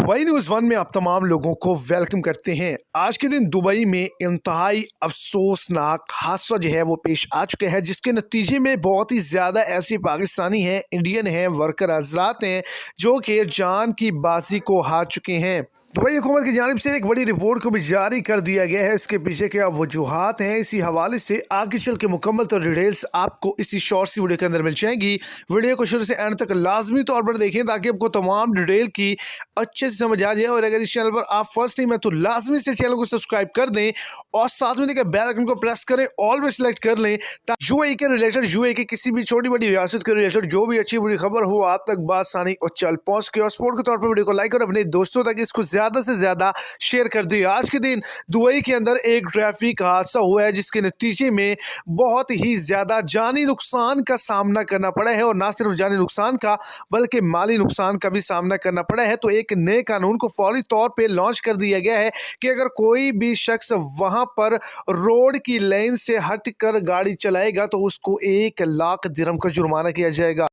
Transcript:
Dubai news one में आप तमाम लोगों को वेलकम करते हैं। आज के दिन दुबई में इंतहाई अफसोसनाक हादसा जो है वो पेश आ चुका है, जिसके नतीजे में बहुत ही ज़्यादा ऐसे पाकिस्तानी हैं, इंडियन हैं, वर्कर हजरात हैं जो कि जान की बाजी को हार चुके हैं। दुबई हुकूमत की जानिब से एक बड़ी रिपोर्ट को भी जारी कर दिया गया है। इसके पीछे क्या वजूहात हैं, इसी हवाले से आगे चल के मुकम्मल तो डिटेल्स आपको इसी शॉर्ट सी वीडियो के अंदर मिल जाएंगी। वीडियो को शुरू से एंड तक लाजमी तौर पर देखें ताकि आपको तमाम डिटेल की अच्छे से समझ आ जाए। और अगर इस चैनल पर आप फर्स्ट टाइम है तो लाजमी से चैनल को सब्सक्राइब कर दें और साथ में देखिए बेल आइकन को प्रेस करें, ऑल में सेलेक्ट कर लें ताकि यूएई के रिलेटेड, यूएई की किसी भी छोटी बड़ी रियासत के रिलेटेड जो भी अच्छी बुरी खबर हो आप तक बासानी और चल पहुंच के। और सपोर्ट के तौर पर वीडियो को लाइक और अपने दोस्तों तक इसको ज्यादा से ज्यादा शेयर कर दिए। आज के दिन दुबई के अंदर एक ट्रैफिक हादसा हुआ है जिसके नतीजे में बहुत ही ज्यादा जानी नुकसान का सामना करना पड़ा है, और ना सिर्फ जानी नुकसान का बल्कि माली नुकसान का भी सामना करना पड़ा है। तो एक नए कानून को फौरी तौर पे लॉन्च कर दिया गया है कि अगर कोई भी शख्स वहां पर रोड की लाइन से हटकर गाड़ी चलाएगा तो उसको 1 लाख दिरहम का जुर्माना किया जाएगा।